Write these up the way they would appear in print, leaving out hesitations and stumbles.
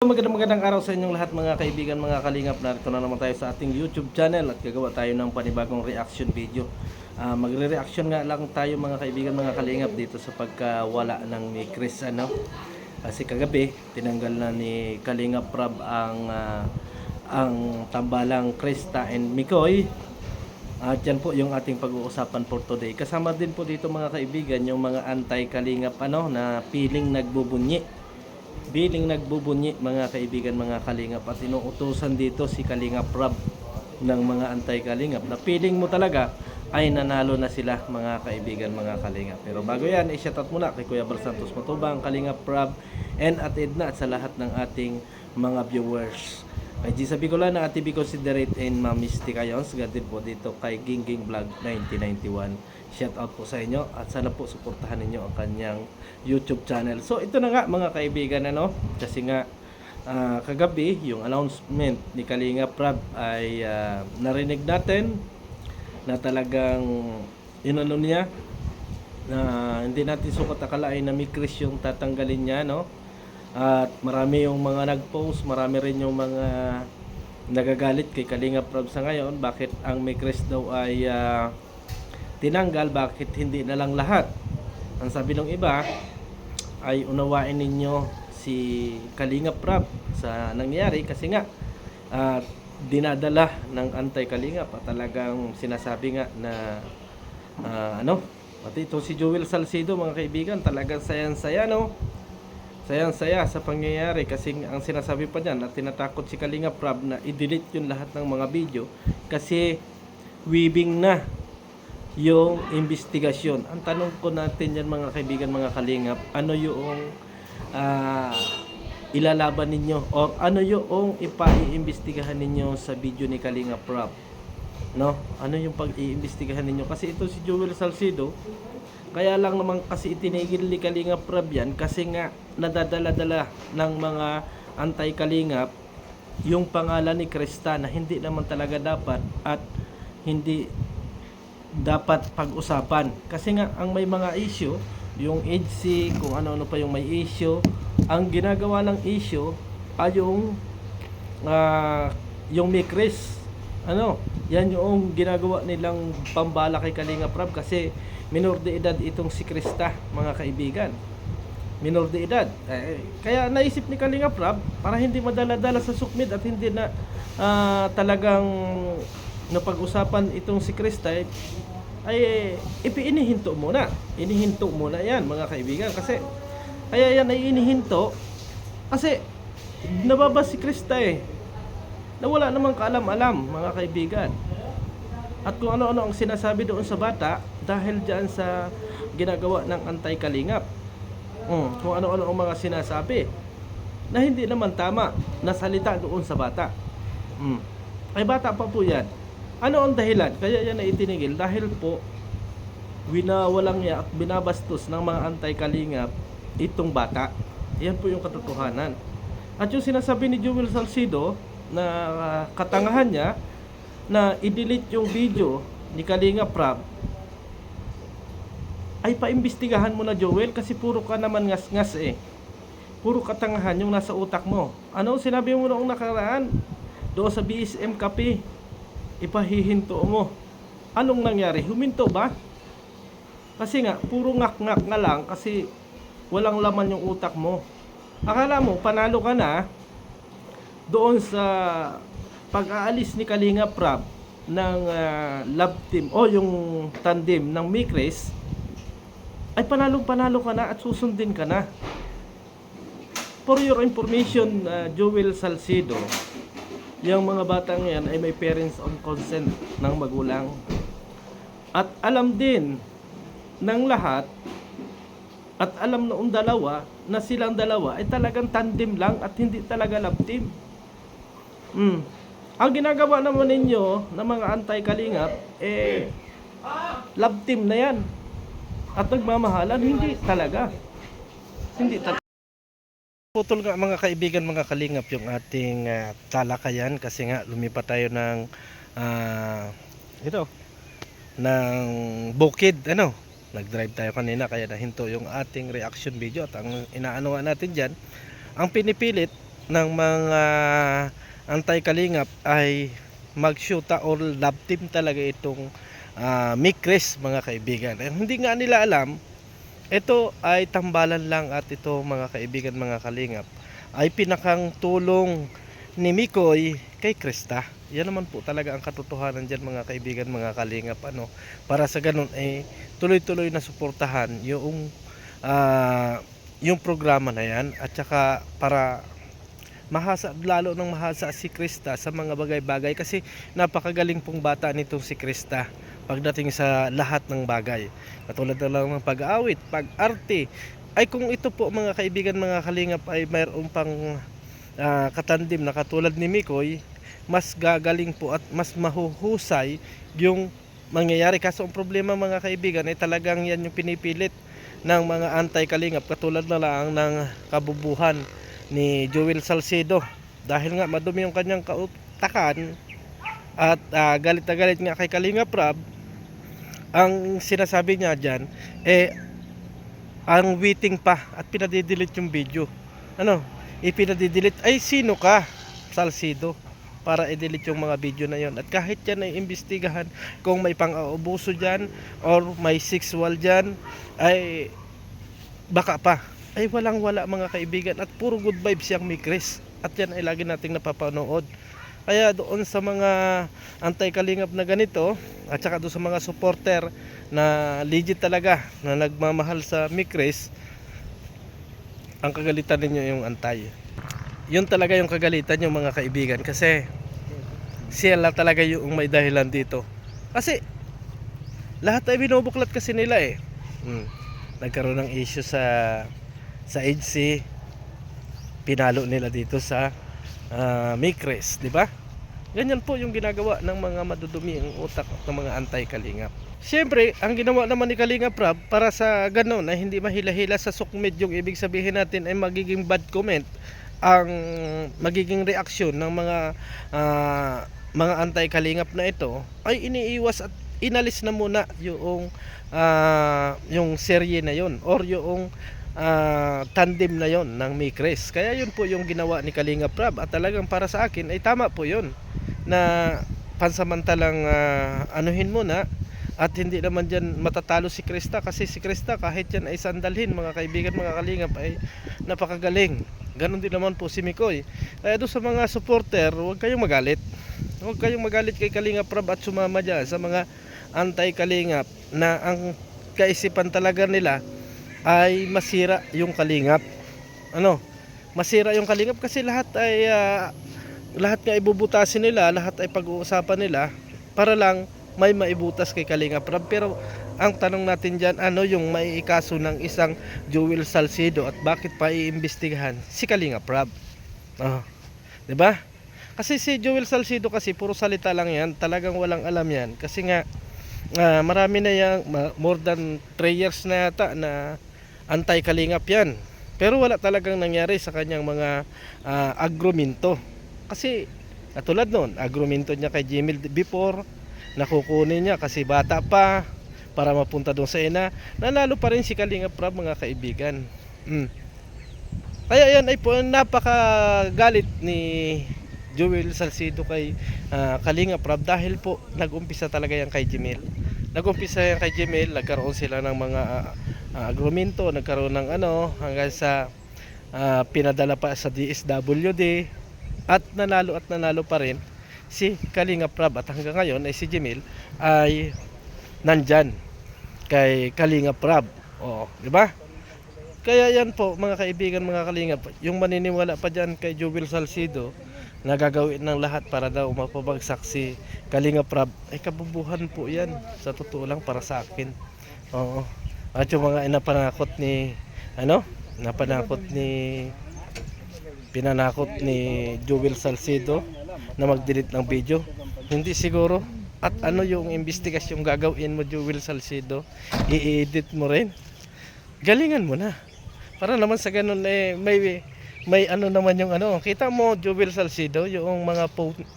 Magandang araw sa inyong lahat mga kaibigan, mga kalingap. Narito na naman tayo sa ating YouTube channel at gagawa tayo ng panibagong reaction video. Magre-reaction nga lang tayo mga kaibigan, mga kalingap, dito sa pagkawala ng ni Chris, kasi kagabi tinanggal na ni Kalingap Prab ang tambalang Krista and Mikoy. At yan po yung ating pag-uusapan for today. Kasama din po dito mga kaibigan yung mga anti-Kalingap na piling nagbubunyi. Mga kaibigan, mga kalingap, at inuutusan dito si Kalingap Prab ng mga anti-kalingap na feeling mo talaga ay nanalo na sila mga kaibigan, mga kalingap. Pero bago yan, i-shoutout muna kay Kuya Bal Santos Matubang, Kalingap Prab, and at Edna, at sa lahat ng ating mga viewers. Kay Gisa Bicolan na Ate Bico Considerate and Ma'am Mystica Yons, din po dito kay Gingging Vlog 1991. Shout out po sa inyo at sana po suportahan ninyo ang kanyang YouTube channel. So ito na nga mga kaibigan, kasi nga kagabi yung announcement ni Kalingap Prab ay narinig natin na talagang inano niya na hindi natin sukat akalain na may Chris yung tatanggalin niya, At marami yung mga nag-post, marami rin yung mga nagagalit kay Kalingap Prab sa ngayon. Bakit ang may Chris daw ay tinanggal, bakit hindi na lang lahat? Ang sabi ng iba ay unawain ninyo si Kalingap Prab sa nangyari kasi nga dinadala ng anti-Kalingap at talagang sinasabi nga na pati ito si Joel Salcido mga kaibigan, talagang sayang-saya sayang-saya sa pangyayari kasi ang sinasabi pa niyan at tinatakot si Kalingap Prab na i-delete yung lahat ng mga video kasi weaving na yung investigasyon. Ang tanong ko natin yan mga kaibigan, mga kalingap, ano yung ilalaban ninyo o ano yung ipa-iimbestigahan ninyo sa video ni Kalingap Prab, ano yung pag-iimbestigahan ninyo? Kasi ito si Joel Salcido, kaya lang naman kasi itinigil ni Kalingap Prab yan kasi nga nadadala-dala ng mga anti-Kalingap yung pangalan ni Krista na hindi naman talaga dapat at hindi dapat pag-usapan. Kasi nga ang may mga issue, yung EDC, kung ano-ano pa yung may issue, ang ginagawa ng issue ay yung may Chris. Yan yung ginagawa nilang pambala kay Kalingap Prab kasi minor de edad itong si Krista, mga kaibigan. Minor de edad. Kaya naisip ni Kalingap Prab para hindi madala-dala sa sukmid at hindi na talagang napag-usapan itong si Krista ay inihinto muna. Inihinto muna yan mga kaibigan kasi kaya yan ay inihinto kasi nababas si Krista na wala namang kaalam-alam mga kaibigan. At kung ano-ano ang sinasabi doon sa bata dahil dyan sa ginagawa ng anti-Kalingap. Kung ano-ano ang mga sinasabi na hindi naman tama na salita doon sa bata. Ay bata pa po yan. Ano ang dahilan? Kaya yan ay itinigil dahil po winawalang niya at binabastos ng mga anti-Kalingap itong bata. Yan po yung katotohanan. At yung sinasabi ni Joel Salcido na katangahan niya na i-delete yung video ni Kalingap Prab, ay paimbestigahan mo na Joel kasi puro ka naman ngas-ngas puro katangahan yung nasa utak mo. Ano sinabi mo noong nakaraan doon sa BSM Cafe? Ipahihinto mo. Anong nangyari? Huminto ba? Kasi nga, puro ngak-ngak nga lang kasi walang laman yung utak mo. Akala mo, panalo ka na doon sa pag-aalis ni Kalingap Prab ng love team o yung tandem ng Mikres, ay panalo ka na at susundin ka na. For your information, Joel Salcido, yung mga batang yan ay may parents on consent ng magulang. At alam din ng lahat at alam noong dalawa na silang dalawa ay talagang tandem lang at hindi talaga love team. Ang ginagawa naman ninyo ng mga anti-Kalingap love team na yan. At nagmamahalan, hindi talaga. Putol nga mga kaibigan, mga kalingap, yung ating talakayan kasi nga lumipat tayo ng ng bukid, nag-drive tayo kanina kaya nahinto yung ating reaction video at ang inaano natin dyan, ang pinipilit ng mga anti-kalingap ay mag-shoota or love team talaga itong Mikres, mga kaibigan. Hindi nga nila alam, ito ay tambalan lang, at ito mga kaibigan, mga kalingap, ay pinakang tulong ni Mikoy kay Krista. Yan naman po talaga ang katotohanan dyan, mga kaibigan, mga kalingap, para sa ganun ay tuloy-tuloy na suportahan yung programa na yan, at saka para mahasa, lalo ng mahasa si Krista sa mga bagay-bagay, kasi napakagaling pong bata nitong si Krista pagdating sa lahat ng bagay, katulad na lang ng pag-aawit, pag-arte. Ay kung ito po, mga kaibigan, mga kalingap, ay mayroon pang katandim na katulad ni Mikoy, mas gagaling po at mas mahuhusay yung mangyayari. Kaso ang problema, mga kaibigan, ay talagang yan yung pinipilit ng mga anti-kalingap, katulad na lang ng kabubuhan ni Joel Salcedo, dahil nga madumi yung kanyang kautakan at galit na galit nga kay Kalingap Rab. Ang sinasabi niya dyan ang waiting pa at pinadidelete yung video. Ipinadidelete. Ay, sino ka, Salcedo, para i-delete yung mga video na yon? At kahit yan ay imbestigahan kung may pang-aabuso dyan or may sexual dyan, ay baka pa, ay walang wala, mga kaibigan, at puro good vibes yung Mikres, at yan ay lagi nating napapanood. Kaya doon sa mga anti-kalingap na ganito, at saka doon sa mga supporter na legit talaga na nagmamahal sa Mikres, ang kagalitan ninyo yung antay. Yun talaga yung kagalitan yung mga kaibigan, kasi sila talaga yung may dahilan dito. Kasi lahat ay binubuklat kasi nila nagkaroon ng issue sa EDC, pinalo nila dito sa Mikres, di ba? Ganyan po yung ginagawa ng mga madudumi ang utak ng mga anti-kalingap. Siyempre, ang ginawa naman ni Kalingap Rab para sa ganun ay hindi mahila-hila sa sukmed, yung ibig sabihin natin ay magiging bad comment ang magiging reaksyon ng mga anti-kalingap na ito, ay iniiwas at inalis na muna yung serye na yon or yung tandem na yon ng Mikres. Kaya yun po yung ginawa ni Kalingap Rab, at talagang para sa akin ay tama po yun, na pansamantalang anuhin muna, at hindi naman dyan matatalo si Krista, kasi si Krista kahit yan ay sandalhin, mga kaibigan, mga kalingap, ay napakagaling. Ganon din naman po si Mikoy. Kaya doon sa mga supporter, huwag kayong magalit. Huwag kayong magalit kay Kalingap Rab at sumama dyan sa mga anti-kalingap na ang kaisipan talaga nila ay masira yung kalingap. Masira yung kalingap, kasi lahat nga ibubutasin nila, lahat ay pag-uusapan nila para lang may maibutas kay Kalingap Rab. Pero ang tanong natin dyan, ano yung maiikaso ng isang Joel Salcedo, at bakit pa iimbestigahan si Kalingap Rab? Diba? Kasi si Joel Salcedo kasi puro salita lang yan, talagang walang alam yan, kasi nga marami na yang more than 3 years na yata na anti-kalingap yan, pero wala talagang nangyari sa kanyang mga agrumento. Kasi katulad nun, agrumento niya kay Jimmy before, nakukunin niya kasi bata pa para mapunta doon sa ina, nanalo pa rin si Kalingap Rab, mga kaibigan. Kaya yan ay po napakagalit ni Joel Salcedo kay Kalingap Rab, dahil po nag-umpisa talaga yan kay Jimel. Nagkaroon sila ng mga agrumento, nagkaroon ng hanggang sa pinadala pa sa DSWD, at nanalo pa rin si Kalingap Rab, at hanggang ngayon ay si Jimel ay nandyan kay Kalingap Rab. Di ba? Kaya yan po, mga kaibigan, mga kalingap, yung maniniwala pa dyan kay Joel Salcedo na gagawin ng lahat para daw mapabagsak si Kalingap Rab, ay kabubuhan po yan, sa totoo lang, para sa akin. At yung mga pinanakot ni Joel Salcedo na mag-delete ng video, hindi siguro. At yung investigasyon gagawin mo, Joel Salcedo, i-edit mo rin, galingan mo na, para naman sa ganun may naman yung kita mo, Joel Salcedo, yung mga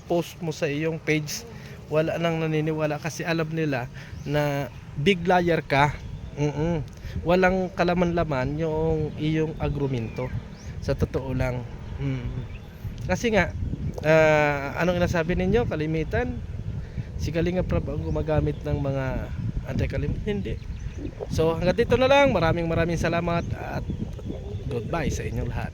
post mo sa iyong page, wala nang naniniwala, kasi alam nila na big liar ka. Walang kalaman-laman yung iyong agrumento, sa totoo lang. Kasi nga, anong nasabi ninyo, kalimitan, si Kalinga Prab ang gumagamit ng mga anti-kalimitan, hindi. So hanggang dito na lang, maraming salamat at goodbye sa inyong lahat.